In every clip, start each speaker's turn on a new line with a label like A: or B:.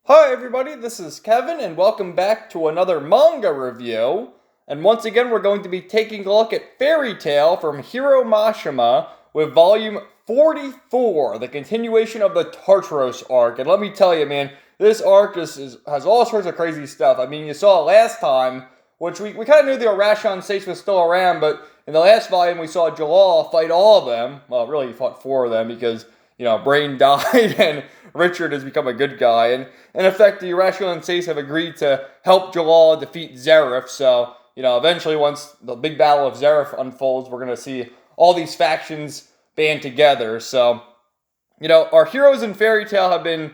A: Hi everybody, this is Kevin and welcome back to another manga review. And once again we're going to be taking a look at Fairy Tail from Hiro Mashima with volume 44, the continuation of the Tartaros arc. And let me tell you man, this arc has all sorts of crazy stuff. I mean, you saw it last time, which we kind of knew the Irration States was still around, but in the last volume we saw Jalal fight all of them. Well, really he fought 4 of them because, Brain died and Richard has become a good guy. And in effect, the Irrational States have agreed to help Jalal defeat Zeref. So, eventually once the big battle of Zeref unfolds, we're going to see all these factions band together. So, our heroes in Fairy Tail have been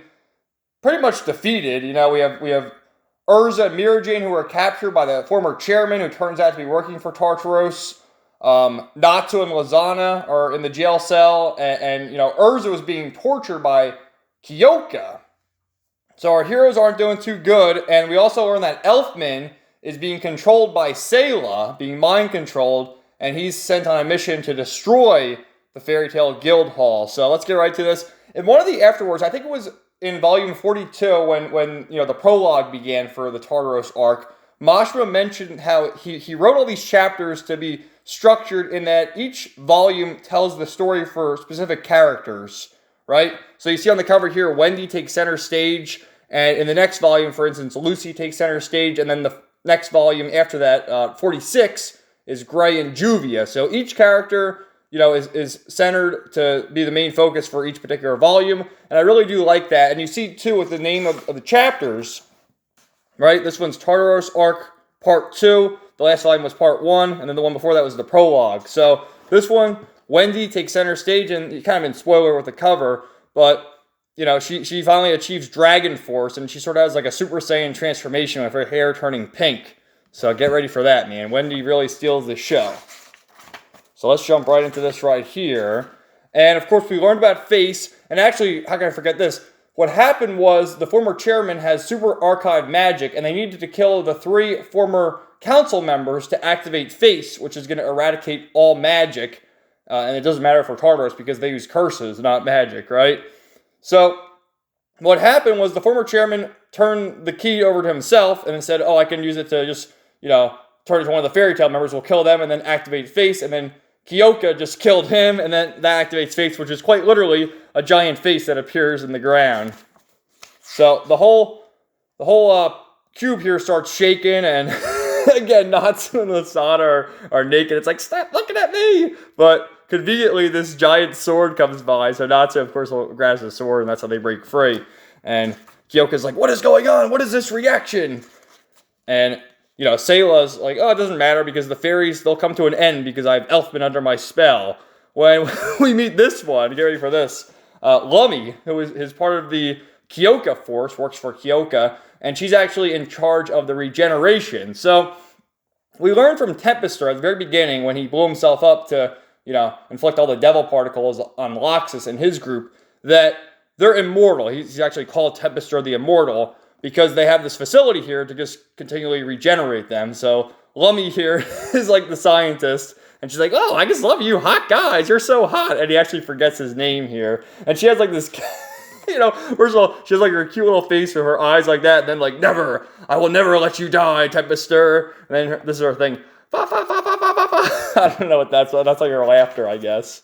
A: pretty much defeated. We have Urza and Mira who were captured by the former chairman who turns out to be working for Tartaros. Natsu and Lasana are in the jail cell, and Urza was being tortured by Kyoka. So our heroes aren't doing too good, and we also learn that Elfman is being controlled by Sayla, being mind controlled, and he's sent on a mission to destroy the Fairy Tail Guild Hall. So let's get right to this. In one of the afterwards, I think it was in volume 42 when the prologue began for the Tartaros arc, Mashima mentioned how he wrote all these chapters to be structured in that each volume tells the story for specific characters, right? So you see on the cover here, Wendy takes center stage, and in the next volume, for instance, Lucy takes center stage, and then the next volume after that, 46, is Gray and Juvia. So each character, is centered to be the main focus for each particular volume, and I really do like that. And you see, too, with the name of the chapters, right? This one's Tartaros Arc Part 2. The last volume was Part 1, and then the one before that was the prologue. So this one, Wendy takes center stage, and you kind of in spoiler with the cover, but, she finally achieves Dragon Force, and she sort of has like a Super Saiyan transformation with her hair turning pink. So get ready for that, man. Wendy really steals the show. So let's jump right into this right here. And, of course, we learned about Face, and actually, how can I forget this? What happened was the former chairman has super archive magic, and they needed to kill the 3 former council members to activate Face, which is going to eradicate all magic. And it doesn't matter for Tartaros because they use curses, not magic, right? So what happened was the former chairman turned the key over to himself and then said, I can use it to just, turn it to one of the Fairy Tail members. We'll kill them and then activate Face. And then Kyoka just killed him, and then that activates Face, which is quite literally a giant face that appears in the ground. So the whole cube here starts shaking, and again, Natsu and Lasana are naked. It's like, stop looking at me! But conveniently, this giant sword comes by, so Natsu, of course, grabs the sword, and that's how they break free. And Kyoka's like, what is going on? What is this reaction? And Sayla's like, it doesn't matter because the fairies, they'll come to an end because I have Elfman under my spell. When we meet this one, get ready for this, Lummi, who is part of the Kyoka force, works for Kyoka, and she's actually in charge of the regeneration. So we learned from Tempester at the very beginning when he blew himself up to, inflict all the devil particles on Loxus and his group, that they're immortal. He's actually called Tempester the Immortal, because they have this facility here to just continually regenerate them. So Lummi here is like the scientist, and she's like, I just love you hot guys, you're so hot. And he actually forgets his name here. And she has like this, first of all, she has like her cute little face with her eyes like that, and then like, never, I will never let you die, Tempester. And then this is her thing, fa, fa, fa, fa, fa, fa, fa. I don't know what that's like her laughter, I guess.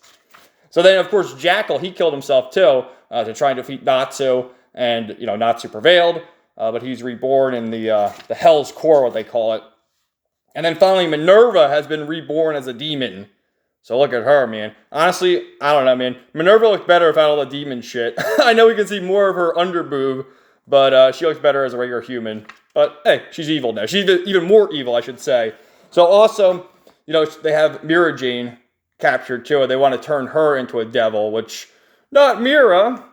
A: So then, of course, Jackal, he killed himself too, to try and defeat Natsu, and, Natsu prevailed. But he's reborn in the Hell's Core, what they call it. And then finally, Minerva has been reborn as a demon. So look at her, man. Honestly, I don't know, man. Minerva looked better without all the demon shit. I know we can see more of her underboob, but she looks better as a regular human. But hey, she's evil now. She's even more evil, I should say. So also, they have Mira captured too, and they want to turn her into a devil, which, not Mira.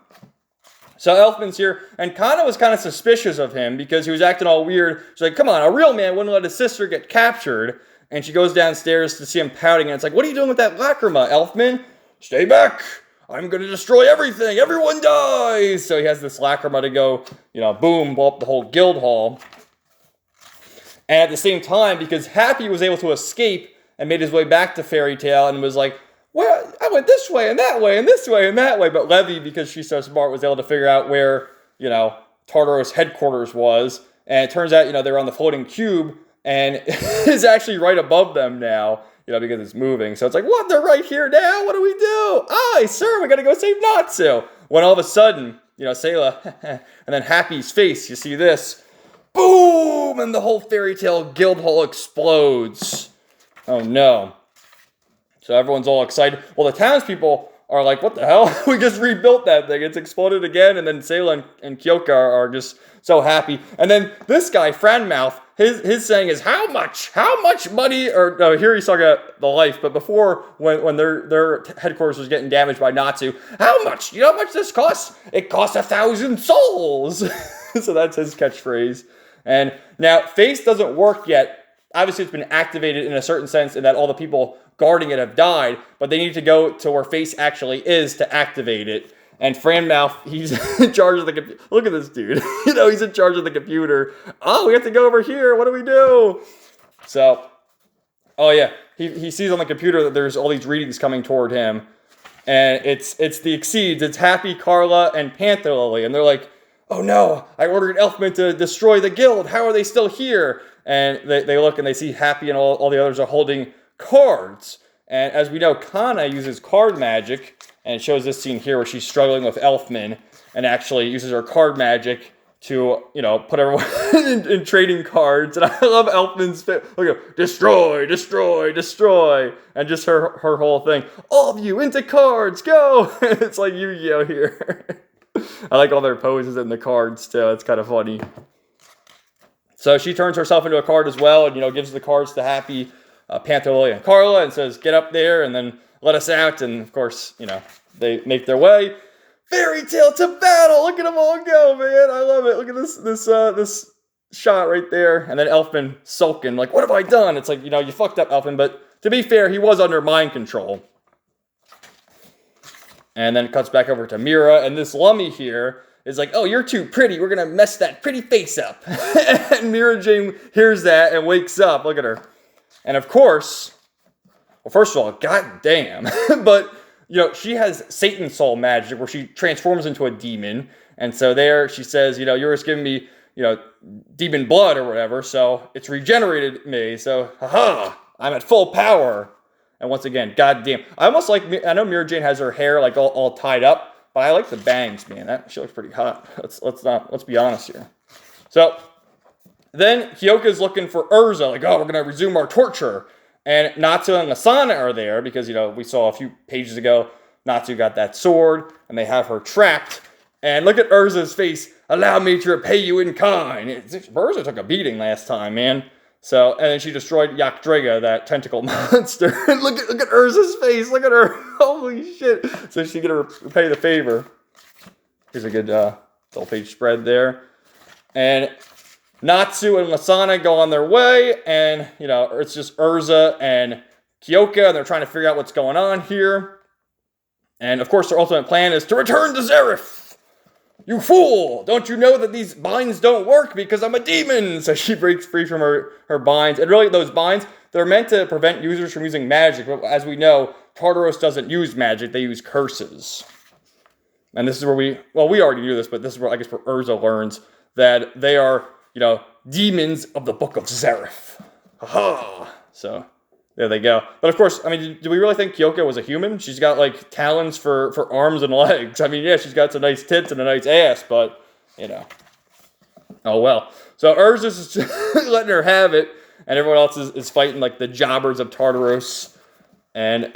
A: So Elfman's here, and Kana was kind of suspicious of him because he was acting all weird. She's like, come on, a real man wouldn't let his sister get captured. And she goes downstairs to see him pouting, and it's like, what are you doing with that lacrima, Elfman? Stay back. I'm going to destroy everything. Everyone dies. So he has this lacrima to go, boom, blow up the whole guild hall. And at the same time, because Happy was able to escape and made his way back to Fairy Tail and was like, well, I went this way and that way and this way and that way. But Levy, because she's so smart, was able to figure out where, Tartaros headquarters was. And it turns out, they're on the floating cube, and it's actually right above them now, because it's moving. So it's like, what? They're right here now? What do we do? Aye, sir, we gotta go save Natsu. When all of a sudden, Sayla, and then Happy's face, you see this. Boom! And the whole fairy tale guild hall explodes. Oh no. So everyone's all excited. Well, the townspeople are like, what the hell? We just rebuilt that thing. It's exploded again. And then Sayla and Kyoka are just so happy. And then this guy, Franmouth, his saying is, how much money? Or no, here he's talking about the life. But before, when their headquarters was getting damaged by Natsu, how much? You know how much this costs? It costs 1,000 souls. So that's his catchphrase. And now, Face doesn't work yet. Obviously, it's been activated in a certain sense in that all the people guarding it have died, but they need to go to where Face actually is to activate it. And Franmouth, he's in charge of the computer. Look at this dude. He's in charge of the computer. Oh, we have to go over here. What do we do? So, oh yeah, he sees on the computer that there's all these readings coming toward him. And it's the Exceeds. It's Happy, Carla, and Panther Lily. And they're like, oh no, I ordered Elfman to destroy the guild. How are they still here? And they look and they see Happy and all the others are holding cards. And as we know, Kana uses card magic. And it shows this scene here where she's struggling with Elfman and actually uses her card magic to, put everyone in trading cards. And I love Elfman's face. Look at destroy, destroy, destroy. And just her whole thing. All of you into cards, go! It's like Yu-Gi-Oh! Here. I like all their poses in the cards too. It's kind of funny. So she turns herself into a card as well and, gives the cards to Happy, Panther Lily, and Carla and says, get up there and then let us out. And of course, they make their way. Fairy tale to battle. Look at them all go, man. I love it. Look at this shot right there. And then Elfman sulking, like, what have I done? It's like, you fucked up, Elfman. But to be fair, he was under mind control. And then it cuts back over to Mira. And this Lummy here is like, oh, you're too pretty. We're going to mess that pretty face up. And Mira Jane hears that and wakes up. Look at her. And of course, well, first of all, goddamn. But, she has Satan soul magic where she transforms into a demon. And so there she says, you're just giving me, demon blood or whatever. So it's regenerated me. So, haha, I'm at full power. And once again, goddamn. I know Mira Jane has her hair like all tied up, but I like the bangs, man. She looks pretty hot. Let's be honest here. So then Kyoka's looking for Urza, like, oh, we're gonna resume our torture. And Natsu and Lasana are there because, we saw a few pages ago, Natsu got that sword, and they have her trapped. And look at Urza's face. Allow me to repay you in kind. Urza took a beating last time, man. So, and then she destroyed Yakdrega, that tentacle monster. look at Urza's face. Look at her. Holy shit. So she's going to repay the favor. Here's a good double page spread there. And Natsu and Lasana go on their way. And, it's just Urza and Kyoka. And they're trying to figure out what's going on here. And, of course, their ultimate plan is to return to Zeref. You fool! Don't you know that these binds don't work because I'm a demon? So she breaks free from her binds. And really, those binds, they're meant to prevent users from using magic. But as we know, Tartaros doesn't use magic. They use curses. And this is where we already knew this, but this is where, I guess, where Urza learns that they are, demons of the Book of Zeref. Haha! So there they go. But of course, do we really think Kyoka was a human? She's got, like, talons for arms and legs. Yeah, she's got some nice tits and a nice ass, but, oh well. So Urza's just letting her have it, and everyone else is fighting, like, the jobbers of Tartaros. And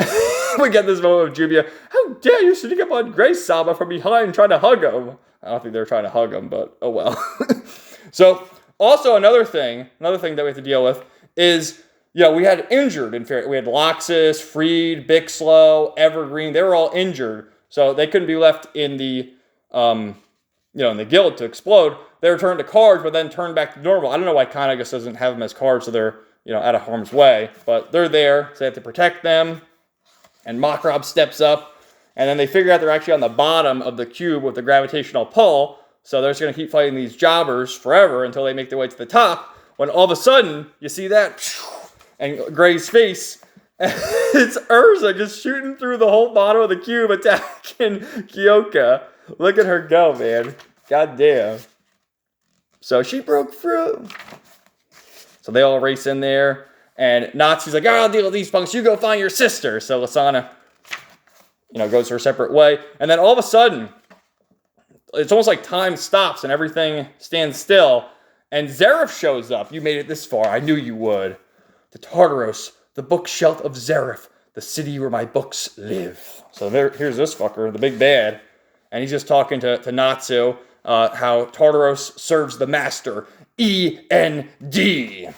A: we get this moment of Jubia. How dare you sneak up on Grace Saba from behind trying to hug him? I don't think they're trying to hug him, but oh well. So, also another thing that we have to deal with is, we had injured in Fairy. We had Loxus, Freed, Bixlow, Evergreen. They were all injured, so they couldn't be left in the, in the guild to explode. They returned to cards, but then turned back to normal. I don't know why Kana just doesn't have them as cards, so they're, out of harm's way. But they're there, so they have to protect them. And Makrob steps up, and then they figure out they're actually on the bottom of the cube with the gravitational pull. So they're just going to keep fighting these jobbers forever until they make their way to the top. When all of a sudden, you see that? And Gray's face, it's Urza just shooting through the whole bottom of the cube, attacking Kyoka. Look at her go, man. God damn. So she broke through. So they all race in there. And Natsu's like, I'll deal with these punks. You go find your sister. So Lasana, goes her separate way. And then all of a sudden, it's almost like time stops and everything stands still. And Zeref shows up. You made it this far. I knew you would. The Tartaros, the bookshelf of Zeref, the city where my books live. So here's this fucker, the big bad. And he's just talking to Natsu, how Tartaros serves the master, E-N-D.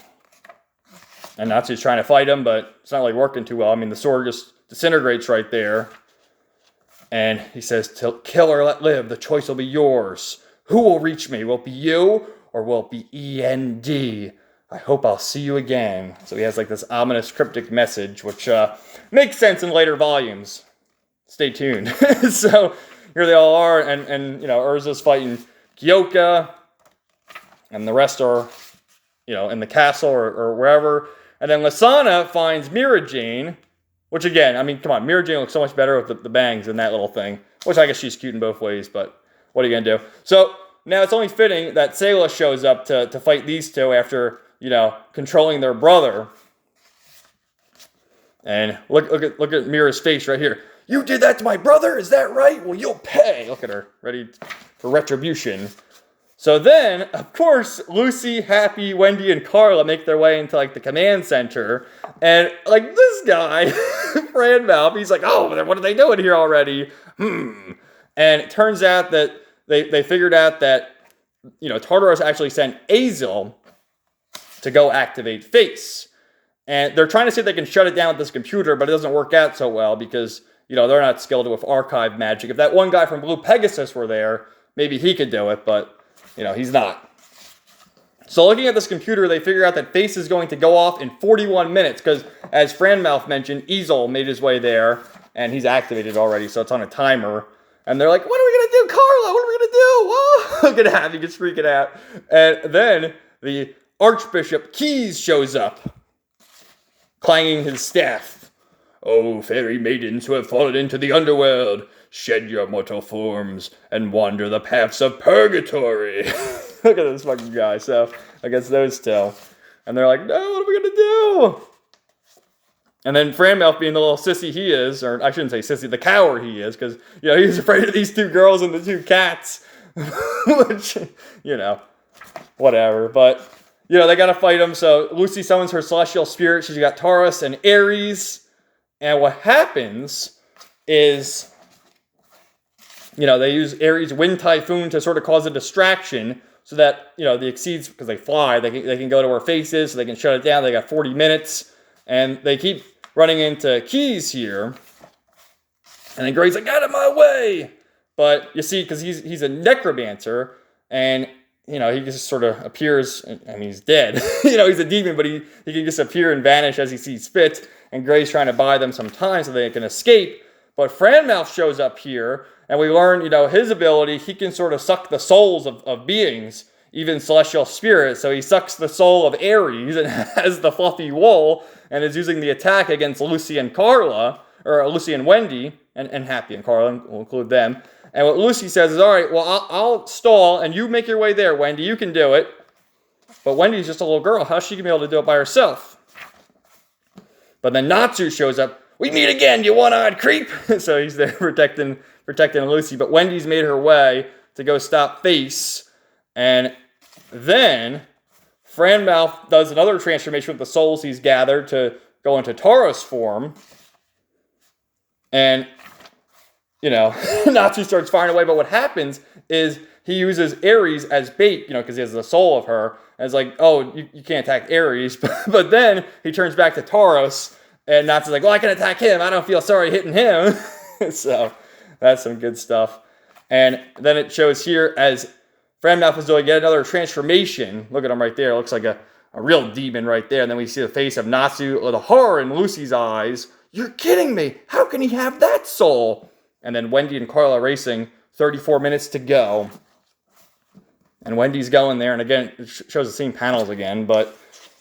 A: And Natsu's trying to fight him, but it's not really working too well. I mean, the sword just disintegrates right there. And he says, kill or let live, the choice will be yours. Who will reach me? Will it be you, or will it be E-N-D? I hope I'll see you again. So he has like this ominous cryptic message, which makes sense in later volumes. Stay tuned. So here they all are, and Urza's fighting Kyoka, and the rest are, in the castle or wherever. And then Lasana finds Mira Jane, which again, I mean, come on, Mira Jane looks so much better with the bangs than that little thing, which I guess she's cute in both ways, but what are you going to do? So now it's only fitting that Sayla shows up to fight these two after, controlling their brother. And look at Mira's face right here. You did that to my brother? Is that right? Well, you'll pay. Look at her, ready for retribution. So then, of course, Lucy, Happy, Wendy, and Carla make their way into, the command center. And, this guy, Franmouth, he's like, oh, what are they doing here already? And it turns out that they figured out that, Tartaros actually sent Azil to go activate Face. And they're trying to see if they can shut it down with this computer, but it doesn't work out so well because, they're not skilled with archive magic. If that one guy from Blue Pegasus were there, maybe he could do it, but... he's not. So looking at this computer, they figure out that Face is going to go off in 41 minutes because, as Franmouth mentioned, Ezel made his way there, and he's activated already, so it's on a timer. And they're like, what are we going to do, Carla? What are we going to do? Whoa! Look at Happy just freaking out. And then the Archbishop Keys shows up, clanging his staff. Oh, fairy maidens who have fallen into the underworld, shed your mortal forms and wander the paths of purgatory. Look at this fucking guy. So, against those two. And they're like, no, what are we going to do? And then Franmouth, being the little sissy he is, or I shouldn't say sissy, the coward he is, because, he's afraid of these two girls and the two cats. Which, whatever. But, they got to fight him. So, Lucy summons her celestial spirit. She's got Taurus and Aries. And what happens is... they use Aries' Wind Typhoon to sort of cause a distraction so that, the Exceeds, because they fly, they can go to where Face is, so they can shut it down. They got 40 minutes, and they keep running into Keys here. And then Gray's like, out of my way! But you see, because he's a necromancer, and, he just sort of appears, I mean, he's dead. He's a demon, but he can just appear and vanish as he sees fit, and Gray's trying to buy them some time so they can escape. But Franmouth shows up here, and we learn, his ability, he can sort of suck the souls of beings, even celestial spirits. So he sucks the soul of Aries and has the fluffy wool, and is using the attack against Lucy and Carla, or Lucy and Wendy, and Happy and Carla, we'll include them. And what Lucy says is, all right, well, I'll stall, and you make your way there, Wendy, you can do it. But Wendy's just a little girl. How's she going to be able to do it by herself? But then Natsu shows up. We meet again, you one-eyed creep. So he's there protecting Lucy. But Wendy's made her way to go stop Face. And then Franmouth does another transformation with the souls he's gathered to go into Tauros form. And, Natsu starts firing away. But what happens is he uses Aries as bait, because he has the soul of her. And it's like, oh, you can't attack Aries. But then he turns back to Tauros. And Natsu's like, well, I can attack him. I don't feel sorry hitting him. So that's some good stuff. And then it shows here as Franmouth is doing yet another transformation. Look at him right there. It looks like a real demon right there. And then we see the face of Natsu with a horror in Lucy's eyes. You're kidding me. How can he have that soul? And then Wendy and Carla racing. 34 minutes to go. And Wendy's going there. And again, it shows the same panels again. But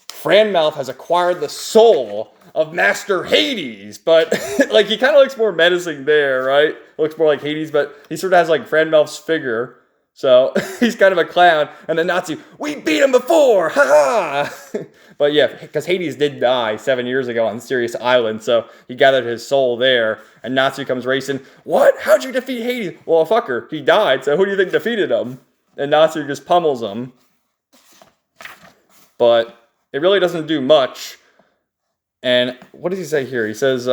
A: Franmouth has acquired the soul of Master Hades, but he kind of looks more menacing there, right? Looks more like Hades, but he sort of has Franmouth's figure. So he's kind of a clown. And then Natsu, we beat him before! Ha ha! But yeah, because Hades did die 7 years ago on Sirius Island, so he gathered his soul there. And Natsu comes racing. What? How'd you defeat Hades? Well, fucker, he died, so who do you think defeated him? And Natsu just pummels him. But it really doesn't do much. And what does he say here? He says,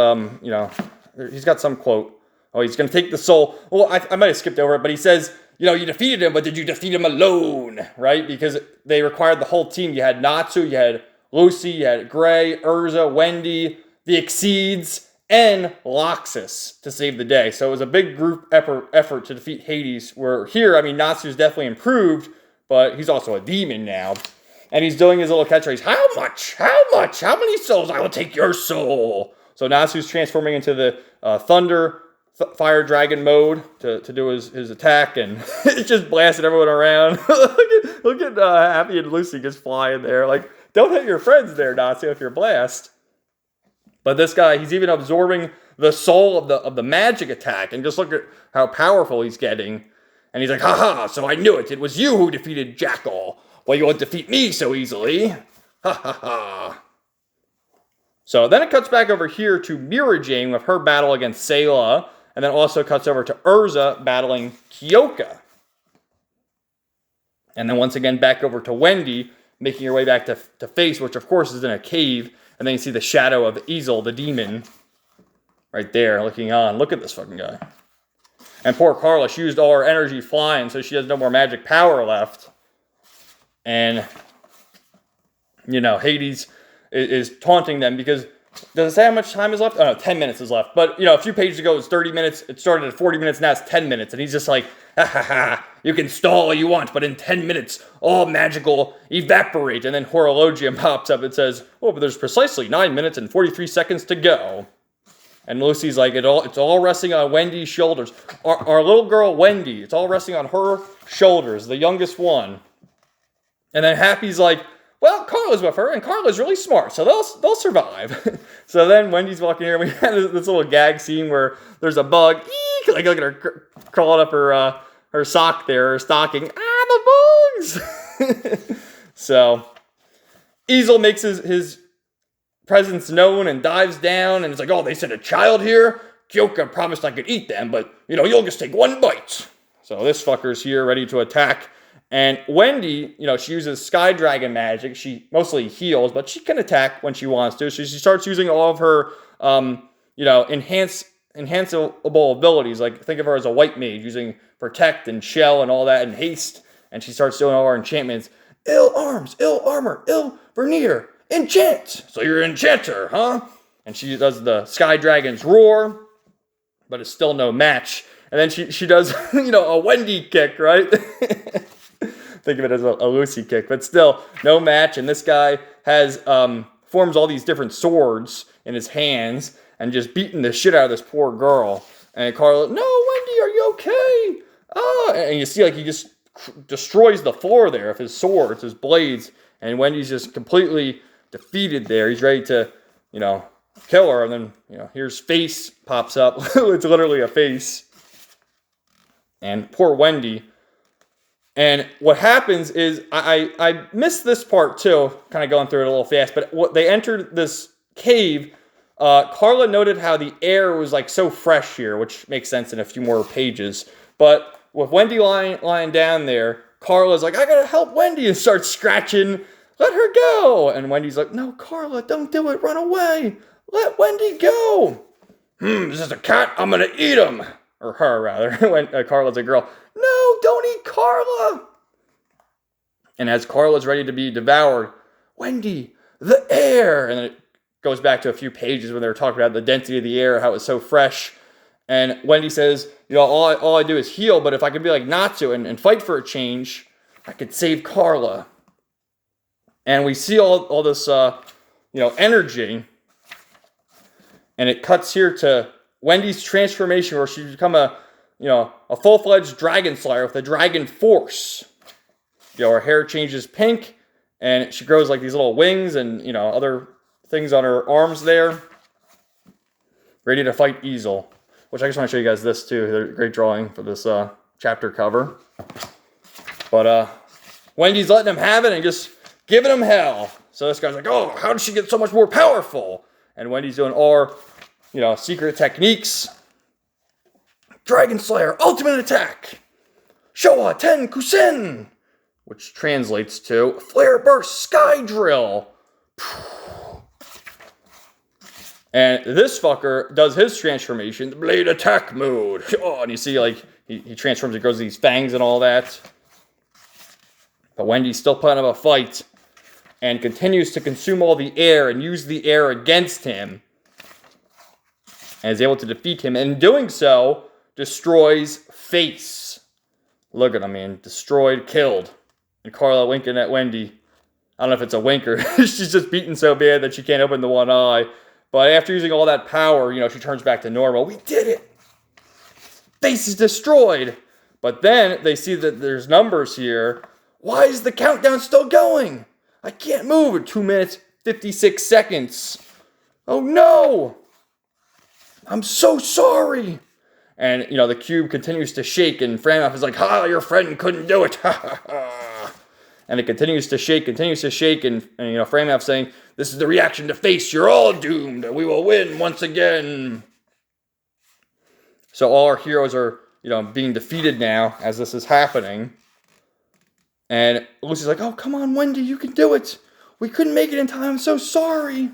A: he's got some quote. Oh, he's going to take the soul. Well, I might have skipped over it, but he says, you defeated him, but did you defeat him alone? Right? Because they required the whole team. You had Natsu, you had Lucy, you had Gray, Urza, Wendy, the Exceeds, and Loxus to save the day. So it was a big group effort to defeat Hades. Where here, Natsu's definitely improved, but he's also a demon now. And he's doing his little catchphrase, how much? How much? How many souls? I will take your soul. So Natsu's transforming into the thunder fire dragon mode to do his attack, and it's just blasting everyone around. look at Happy and Lucy just flying there. Like, don't hit your friends there, Natsu, if you're blast. But this guy, he's even absorbing the soul of the magic attack, and just look at how powerful he's getting. And he's like, haha, so I knew it. It was you who defeated Jackal. Well, you won't defeat me so easily. Ha ha ha. So then it cuts back over here to Mira Jane with her battle against Sayla. And then also cuts over to Urza battling Kyoka. And then once again back over to Wendy, making her way back to face, which of course is in a cave. And then you see the shadow of Ezel, the demon, right there looking on. Look at this fucking guy. And poor Carla, she used all her energy flying, so she has no more magic power left. And, Hades is taunting them because... Does it say how much time is left? Oh, no, 10 minutes is left. But, a few pages ago it was 30 minutes. It started at 40 minutes, now it's 10 minutes. And he's just like, ha ha ha, you can stall all you want, but in 10 minutes, all magical evaporate. And then Horologium pops up and says, oh, but there's precisely 9 minutes and 43 seconds to go. And Lucy's like, it's all resting on Wendy's shoulders. Our little girl, Wendy, it's all resting on her shoulders, the youngest one. And then Happy's like, well, Carla's with her, and Carla's really smart, so they'll survive. So then Wendy's walking here, and we had this little gag scene where there's a bug. Eek! Like, look at her crawling up her sock there, her stocking. Ah, the bugs! So Ezel makes his presence known and dives down, and it's like, oh, they sent a child here? Kyoka promised I could eat them, but, you'll just take one bite. So this fucker's here, ready to attack. And Wendy, she uses Sky Dragon magic. She mostly heals, but she can attack when she wants to. So she starts using all of her, enhanceable abilities. Like, think of her as a white mage, using Protect and Shell and all that, and Haste. And she starts doing all her enchantments. Ill arms, ill armor, ill vernier, enchant. So you're an enchanter, huh? And she does the Sky Dragon's roar, but it's still no match. And then she does, a Wendy kick, right? Think of it as a Lucy kick, but still no match. And this guy has forms all these different swords in his hands and just beating the shit out of this poor girl. And Carla, no, Wendy, are you okay? Oh, and you see like he just destroys the floor there of his swords, his blades, and Wendy's just completely defeated there. He's ready to, kill her, and then here's face pops up. It's literally a face, and poor Wendy. And what happens is, I missed this part too, kind of going through it a little fast, but they entered this cave. Carla noted how the air was like so fresh here, which makes sense in a few more pages. But with Wendy lying down there, Carla's like, I gotta help Wendy, and starts scratching. Let her go. And Wendy's like, no, Carla, don't do it. Run away. Let Wendy go. This is a cat. I'm gonna eat him. Or her, rather. When Carla's a girl. No, don't eat Carla. And as Carla's ready to be devoured, Wendy, the air. And then it goes back to a few pages when they were talking about the density of the air, how it's so fresh. And Wendy says, all I do is heal, but if I could be like Natsu and fight for a change, I could save Carla. And we see all this, energy. And it cuts here to Wendy's transformation, where she's become a full-fledged dragon slayer with the dragon force. Her hair changes pink, and she grows like these little wings and, other things on her arms there. Ready to fight Ezel. Which I just want to show you guys this too. They're great drawing for this chapter cover. But Wendy's letting him have it and just giving him hell. So this guy's like, oh, how did she get so much more powerful? And Wendy's doing all, secret techniques. Dragon Slayer, ultimate attack. Showa Ten Kusen, which translates to Flare Burst Sky Drill. And this fucker does his transformation, the Blade Attack mode. Oh, and you see, like, he transforms, he grows these fangs and all that. But Wendy's still putting up a fight and continues to consume all the air and use the air against him. And is able to defeat him. And in doing so, destroys Face. Look at him, man. Destroyed, killed. And Carla winking at Wendy. I don't know if it's a wink or she's just beaten so bad that she can't open the one eye. But after using all that power, she turns back to normal. We did it! Face is destroyed! But then they see that there's numbers here. Why is the countdown still going? I can't move in 2 minutes, 56 seconds. Oh no! I'm so sorry! And, the cube continues to shake, and Framaf is like, ha, your friend couldn't do it, ha ha ha. And it continues to shake, and Framaf saying, this is the reaction to Face, you're all doomed, we will win once again. So all our heroes are, being defeated now as this is happening. And Lucy's like, oh, come on, Wendy, you can do it. We couldn't make it in time, I'm so sorry.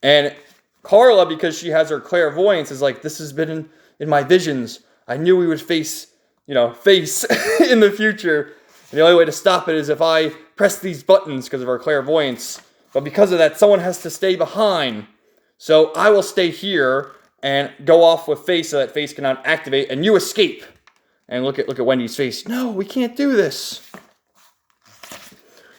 A: And Carla, because she has her clairvoyance, is like, this has been in my visions. I knew we would face Face in the future. And the only way to stop it is if I press these buttons because of our clairvoyance. But because of that, someone has to stay behind. So I will stay here and go off with Face so that Face cannot activate, and you escape. And look at Wendy's face. No, we can't do this.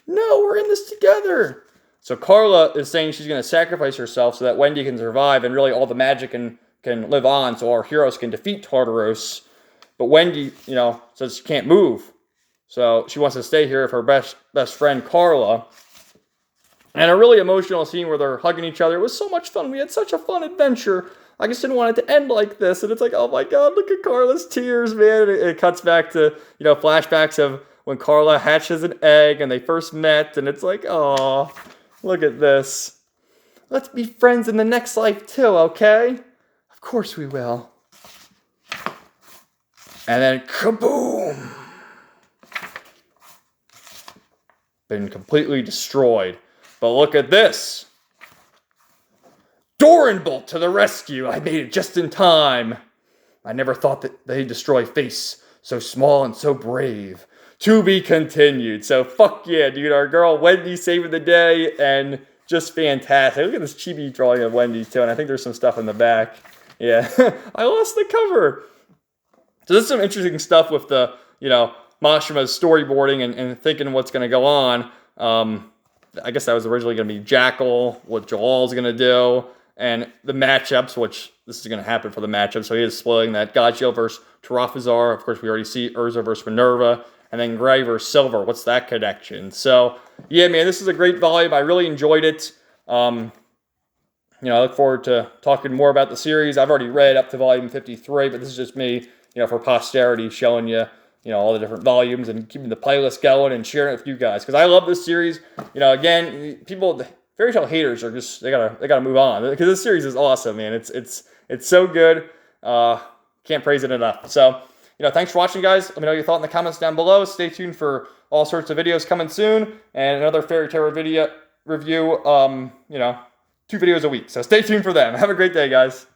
A: No, we're in this together. So Carla is saying she's going to sacrifice herself so that Wendy can survive and really all the magic can live on so our heroes can defeat Tartaros. But Wendy, says she can't move. So she wants to stay here with her best friend, Carla. And a really emotional scene where they're hugging each other. It was so much fun. We had such a fun adventure. I just didn't want it to end like this. And it's like, oh my God, look at Carla's tears, man. It cuts back to, flashbacks of when Carla hatches an egg and they first met. And it's like, oh, look at this. Let's be friends in the next life too, okay? Of course we will. And then kaboom! Been completely destroyed. But look at this. Doranbolt to the rescue. I made it just in time. I never thought that they'd destroy Face. So small and so brave. To be continued. So fuck yeah, dude. Our girl Wendy saving the day. And just fantastic. Look at this chibi drawing of Wendy too. And I think there's some stuff in the back. Yeah. I lost the cover. So this is some interesting stuff with the, Mashima's storyboarding and thinking what's going to go on. I guess that was originally going to be Jackal, what Jalal's going to do, and the matchups, which this is going to happen for the matchup. So he is spoiling that Godshield versus Tarafazar. Of course, we already see Urza versus Minerva, and then Gray versus Silver. What's that connection? So, yeah, man, this is a great volume. I really enjoyed it. I look forward to talking more about the series. I've already read up to volume 53, but this is just me, for posterity, showing you, all the different volumes and keeping the playlist going and sharing it with you guys. Because I love this series. Again, people, the fairy tale haters are just, they gotta move on. Because this series is awesome, man. It's so good. Can't praise it enough. So, thanks for watching, guys. Let me know your thought in the comments down below. Stay tuned for all sorts of videos coming soon. And another fairy tale review, 2 videos a week. So stay tuned for them. Have a great day, guys.